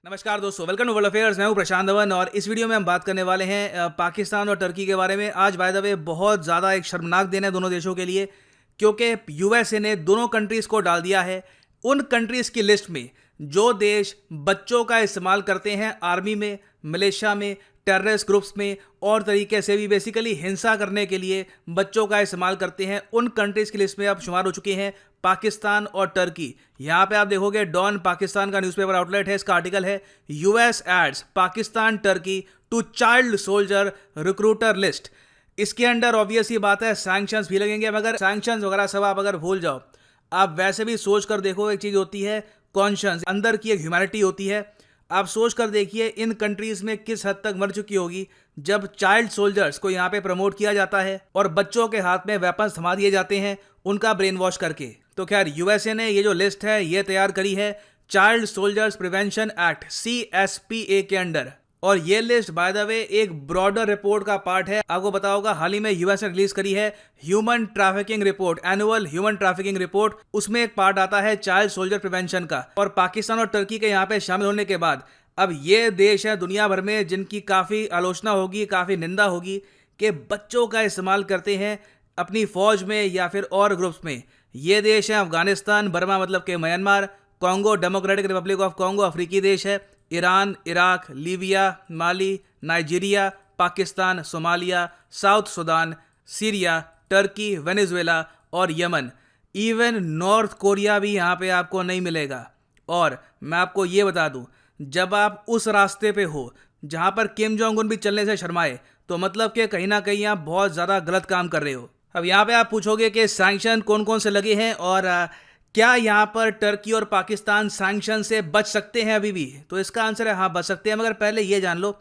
नमस्कार दोस्तों, welcome to world affairs. मैं हूं प्रशांत धवन और इस वीडियो में हम बात करने वाले हैं पाकिस्तान और टर्की के बारे में। आज बाय द वे बहुत ज़्यादा एक शर्मनाक दिन है दोनों देशों के लिए, क्योंकि यूएसए ने दोनों कंट्रीज़ को डाल दिया है उन कंट्रीज़ की लिस्ट में जो देश बच्चों का इस्तेमाल करते हैं आर्मी में, मिलिशिया में, टेररिस्ट ग्रुप्स में और तरीके से भी बेसिकली हिंसा करने के लिए बच्चों का इस्तेमाल करते हैं। उन कंट्रीज़ की लिस्ट में अब शुमार हो चुके हैं पाकिस्तान और टर्की। यहाँ पे आप देखोगे डॉन पाकिस्तान का न्यूज़पेपर आउटलेट है, इसका आर्टिकल है US aids Pakistan Turkey to child soldier recruiter list. इसके अंडर ऑब्वियस ये बात है सैंक्शंस भी लगेंगे, मगर सैंक्शंस वगैरह सब आप अगर भूल जाओ, आप वैसे भी सोच कर देखो, एक चीज़ होती है कॉन्शियंस, अंदर की एक ह्यूमैनिटी होती है। आप सोच कर देखिए इन कंट्रीज़ में किस हद तक मर चुकी होगी जब चाइल्ड सोल्जर्स को यहाँ पे प्रमोट किया जाता है और बच्चों के हाथ में वेपन्स थमा दिए जाते हैं उनका ब्रेन वॉश करके। तो खैर यूएसए ने ये जो लिस्ट है ये तैयार करी है child soldiers prevention act CSPA के अंडर, और ये लिस्ट बाय द वे एक ब्रॉडर रिपोर्ट का पार्ट है। आपको पता होगा हाल ही में यूएस ने रिलीज करी है human trafficking report, annual human trafficking report. उसमें एक पार्ट आता है चाइल्ड सोल्जर प्रिवेंशन का, और पाकिस्तान और टर्की के यहाँ पे शामिल होने के बाद अब ये देश है दुनिया भर में जिनकी काफ़ी आलोचना होगी, काफ़ी निंदा होगी कि बच्चों का इस्तेमाल करते हैं अपनी फौज में या फिर और ग्रुप्स में। ये देश है अफगानिस्तान, बर्मा मतलब के Myanmar, Congo Democratic Republic of Congo अफ्रीकी देश है, Iran, Iraq, Libya, Mali, Nigeria, Pakistan, Somalia, South Sudan, Syria, Turkey, Venezuela और यमन। इवन नॉर्थ कोरिया भी यहाँ पे आपको नहीं मिलेगा। और मैं आपको ये बता दूँ, जब आप उस रास्ते पे हो जहाँ पर किम जोंग उन भी चलने से शर्माए, तो मतलब कि कहीं ना कहीं आप बहुत ज़्यादा गलत काम कर रहे हो। अब यहाँ पे आप पूछोगे कि सैंक्शन कौन कौन से लगे हैं और क्या यहाँ पर टर्की और पाकिस्तान सैंक्शन से बच सकते हैं अभी भी? तो इसका आंसर है हाँ, बच सकते हैं, मगर पहले ये जान लो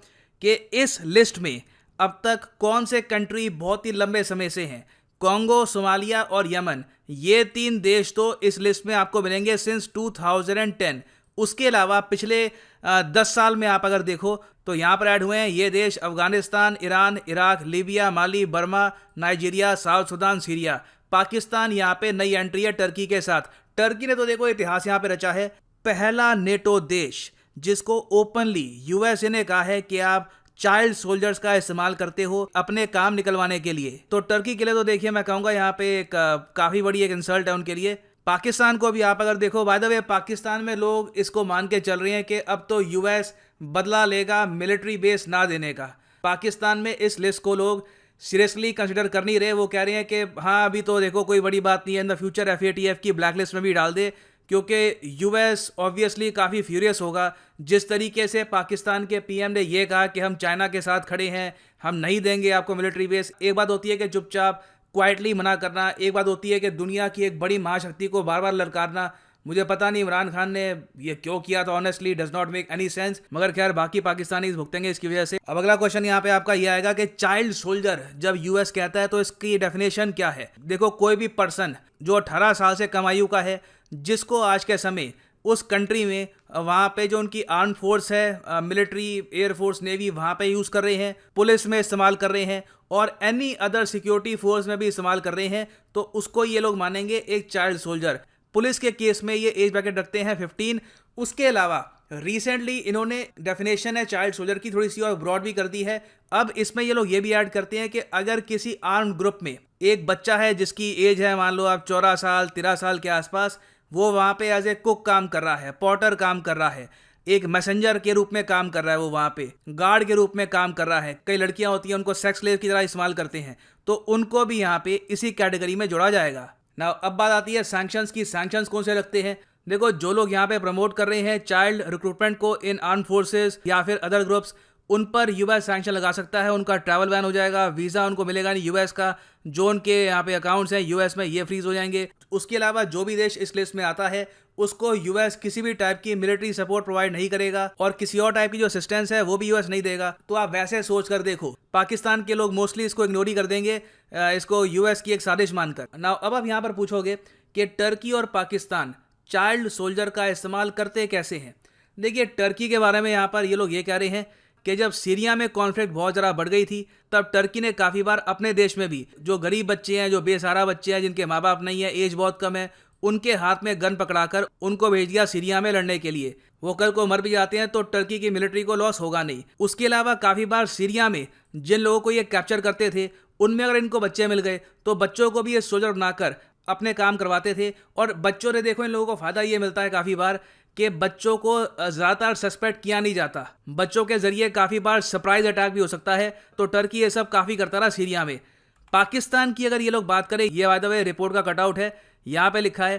कि इस लिस्ट में अब तक कौन से कंट्री बहुत ही लंबे समय से हैं। कॉन्गो, सोमालिया और यमन, ये 3 देश तो इस लिस्ट में आपको मिलेंगे सिंस 2010। उसके अलावा पिछले 10 साल में आप अगर देखो तो यहाँ पर ऐड हुए हैं ये देश Afghanistan, Iran, Iraq, Libya, Mali, Burma, Nigeria, South Sudan, Syria. Pakistan यहाँ पे नई एंट्री है टर्की के साथ। टर्की ने तो देखो इतिहास यहाँ पे रचा है, पहला नेटो देश जिसको ओपनली यूएसए ने कहा है कि आप चाइल्ड सोल्जर्स का इस्तेमाल करते हो अपने काम निकलवाने के लिए। तो टर्की के लिए तो देखिए मैं कहूँगा यहाँ पे एक काफ़ी बड़ी एक इंसल्ट है उनके लिए। पाकिस्तान को भी आप अगर देखो, बाय द वे पाकिस्तान में लोग इसको मान के चल रहे हैं कि अब तो यूएस बदला लेगा मिलिट्री बेस ना देने का। पाकिस्तान में इस लिस्ट को लोग सीरियसली कंसिडर कर नहीं रहे। वो कह रहे हैं कि हाँ अभी तो देखो कोई बड़ी बात नहीं है, इन द फ्यूचर FATF की ब्लैक लिस्ट में भी डाल दे, क्योंकि यूएस ऑब्वियसली काफ़ी फ्यूरियस होगा जिस तरीके से पाकिस्तान के PM ने ये कहा कि हम चाइना के साथ खड़े हैं, हम नहीं देंगे आपको मिलिट्री बेस। एक बात होती है कि चुपचाप क्वाइटली मना करना, एक बात होती है कि दुनिया की एक बड़ी महाशक्ति को बार बार ललकारना। मुझे पता नहीं इमरान खान ने ये क्यों किया था, honestly does not make any sense, मगर खैर बाकी पाकिस्तानी भुगतेंगे इसकी वजह से। अब अगला क्वेश्चन यहाँ पे आपका ये आएगा कि चाइल्ड सोल्जर जब यूएस कहता है तो इसकी डेफिनेशन क्या है? देखो, कोई भी पर्सन जो 18 साल से कम आयु का है, जिसको आज के समय उस कंट्री में वहाँ पे जो उनकी आर्म फोर्स है, मिलिट्री, एयरफोर्स, नेवी, वहाँ पे यूज़ कर रहे हैं, पुलिस में इस्तेमाल कर रहे हैं और एनी अदर सिक्योरिटी फोर्स में भी इस्तेमाल कर रहे हैं, तो उसको ये लोग मानेंगे एक चाइल्ड सोल्जर। पुलिस के केस में ये एज ब्रैकेट रखते हैं 15। उसके अलावा रिसेंटली इन्होंने डेफिनेशन है चाइल्ड सोल्जर की थोड़ी सी और ब्रॉड भी कर दी है। अब इसमें ये लोग ये भी ऐड करते हैं कि अगर किसी आर्म्ड ग्रुप में एक बच्चा है जिसकी एज है मान लो आप 14 साल 13 साल के आसपास, वो वहाँ पे एज ए कुक काम कर रहा है, पॉटर काम कर रहा है, एक मैसेंजर के रूप में काम कर रहा है, वो वहाँ पे गार्ड के रूप में काम कर रहा है। कई लड़कियाँ होती हैं उनको सेक्स स्लेव की तरह इस्तेमाल करते हैं, तो उनको भी यहाँ पे इसी कैटेगरी में जोड़ा जाएगा ना। अब बात आती है सैंक्शंस की। सैंक्शंस कौन से लगते हैं? देखो, जो लोग यहाँ पे प्रमोट कर रहे हैं चाइल्ड रिक्रूटमेंट को इन आर्म फोर्सेस या फिर अदर ग्रुप्स, उन पर यूएस सैंक्शन लगा सकता है। उनका ट्रैवल बैन हो जाएगा, वीज़ा उनको मिलेगा नहीं यूएस का, जो उनके यहाँ पे अकाउंट्स हैं यूएस में ये फ्रीज हो जाएंगे। उसके अलावा जो भी देश इस लिस्ट में आता है उसको यूएस किसी भी टाइप की मिलिट्री सपोर्ट प्रोवाइड नहीं करेगा और किसी और टाइप की जो असिस्टेंस है वो भी यूएस नहीं देगा। तो आप वैसे सोच कर देखो, पाकिस्तान के लोग मोस्टली इसको इग्नोर ही कर देंगे, इसको यूएस की एक साजिश मानकर ना। अब आप यहाँ पर पूछोगे कि टर्की और पाकिस्तान चाइल्ड सोल्जर का इस्तेमाल करते कैसे हैं? देखिए, टर्की के बारे में यहाँ पर ये लोग ये कह रहे हैं कि जब सीरिया में कॉन्फ्लिक्ट बहुत ज़्यादा बढ़ गई थी तब टर्की ने काफ़ी बार अपने देश में भी जो गरीब बच्चे हैं, जो बेसहारा बच्चे हैं, जिनके माँ बाप नहीं है, एज बहुत कम है, उनके हाथ में गन पकड़ाकर उनको भेज दिया सीरिया में लड़ने के लिए। वो कल को मर भी जाते हैं तो टर्की की मिलिट्री को लॉस होगा नहीं। उसके अलावा काफ़ी बार सीरिया में जिन लोगों को ये कैप्चर करते थे उनमें अगर इनको बच्चे मिल गए तो बच्चों को भी ये सोल्जर बनाकर अपने काम करवाते थे। और बच्चों ने देखो इन लोगों को फ़ायदा ये मिलता है काफ़ी बार कि बच्चों को ज़्यादातर सस्पेक्ट किया नहीं जाता। बच्चों के ज़रिए काफ़ी बार सरप्राइज अटैक भी हो सकता है। तो टर्की ये सब काफ़ी करता रहा सीरिया में। पाकिस्तान की अगर ये लोग बात करें, ये बाय द वे रिपोर्ट का कटआउट है, यहाँ पे लिखा है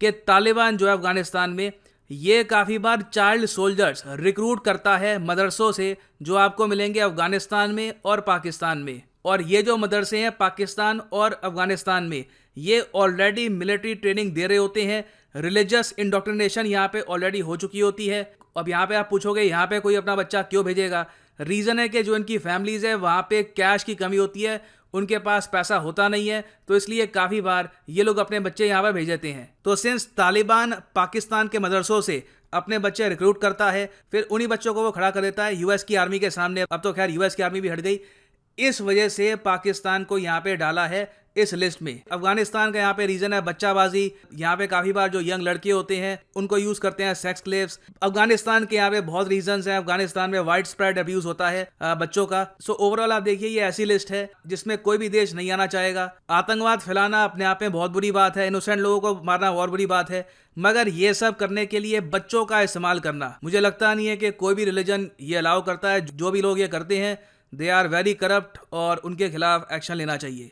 कि तालिबान जो है अफगानिस्तान में ये काफ़ी बार चाइल्ड सोल्जर्स रिक्रूट करता है मदरसों से जो आपको मिलेंगे अफगानिस्तान में और पाकिस्तान में। और ये जो मदरसे हैं पाकिस्तान और अफगानिस्तान में ये ऑलरेडी मिलिट्री ट्रेनिंग दे रहे होते हैं। रिलीजियस इंडोक्ट्रिनेशन यहाँ पे ऑलरेडी हो चुकी होती है। अब यहाँ पे आप पूछोगे यहाँ पे कोई अपना बच्चा क्यों भेजेगा? रीज़न है कि जो इनकी फैमिलीज़ है वहाँ पे कैश की कमी होती है, उनके पास पैसा होता नहीं है, तो इसलिए काफ़ी बार ये लोग अपने बच्चे यहाँ पर भेज देते हैं। तो सिंस तालिबान पाकिस्तान के मदरसों से अपने बच्चे रिक्रूट करता है, फिर उन्हीं बच्चों को वो खड़ा कर देता है यूएस की आर्मी के सामने। अब तो खैर यूएस की आर्मी भी हट गई। इस वजह से पाकिस्तान को यहाँ पे डाला है इस लिस्ट में। अफगानिस्तान का यहाँ पे रीजन है बच्चाबाजी। यहाँ पे काफ़ी बार जो यंग लड़के होते हैं उनको यूज़ करते हैं सेक्स स्लेव्स। अफगानिस्तान के यहाँ पे बहुत रीजंस हैं। अफगानिस्तान में वाइड स्प्रेड अब्यूज़ होता है बच्चों का। सो ओवरऑल आप देखिए ये ऐसी लिस्ट है जिसमें कोई भी देश नहीं आना चाहेगा। आतंकवाद फैलाना अपने आप में बहुत बुरी बात है, इनोसेंट लोगों को मारना बहुत बुरी बात है, मगर ये सब करने के लिए बच्चों का इस्तेमाल करना मुझे लगता नहीं है कि कोई भी रिलीजन ये अलाउ करता है। जो भी लोग ये करते हैं दे आर वेरी करप्ट और उनके खिलाफ एक्शन लेना चाहिए।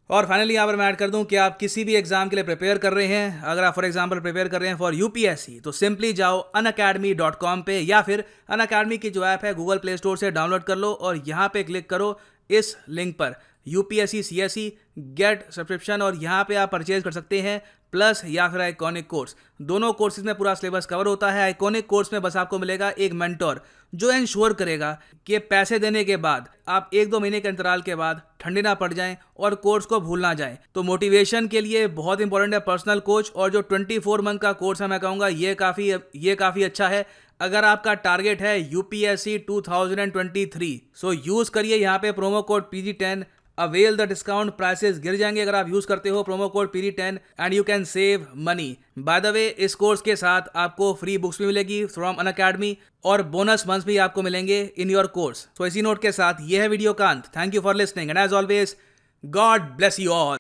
और फाइनली यहाँ पर मैं ऐड कर दूं कि आप किसी भी एग्जाम के लिए प्रिपेयर कर रहे हैं, अगर आप फॉर एग्जांपल प्रिपेयर कर रहे हैं फॉर यूपीएससी, तो सिंपली जाओ unacademy.com पे या फिर अनअकैडमी की जो ऐप है गूगल प्ले स्टोर से डाउनलोड कर लो और यहाँ पे क्लिक करो इस लिंक पर यूपीएससी सीएसई गेट सब्सक्रिप्शन। और यहाँ पे आप परचेज कर सकते हैं प्लस या फिर आइकॉनिक कोर्स। दोनों कोर्सेज में पूरा सिलेबस कवर होता है। आइकॉनिक कोर्स में बस आपको मिलेगा एक मेंटोर जो इंश्योर करेगा कि पैसे देने के बाद आप 1-2 महीने के अंतराल के बाद ठंडे ना पड़ जाएं और कोर्स को भूल ना जाएं। तो मोटिवेशन के लिए बहुत इंपॉर्टेंट है पर्सनल कोच। और जो 24 मंथ का कोर्स है मैं कहूँगा ये काफ़ी अच्छा है अगर आपका टारगेट है यूपीएससी 2023। सो यूज़ करिए यहाँ पे promo code PG10। Avail the discount, prices गिर जाएंगे अगर आप यूज करते हो promo code PG10 and you can save money. By the way इस कोर्स के साथ आपको फ्री बुक्स भी मिलेगी फ्रॉम अनअकैडमी और बोनस मंथ्स भी आपको मिलेंगे इन योर कोर्स। तो इसी नोट के साथ ये है वीडियो का अंत। Thank you for listening and as always God bless you all.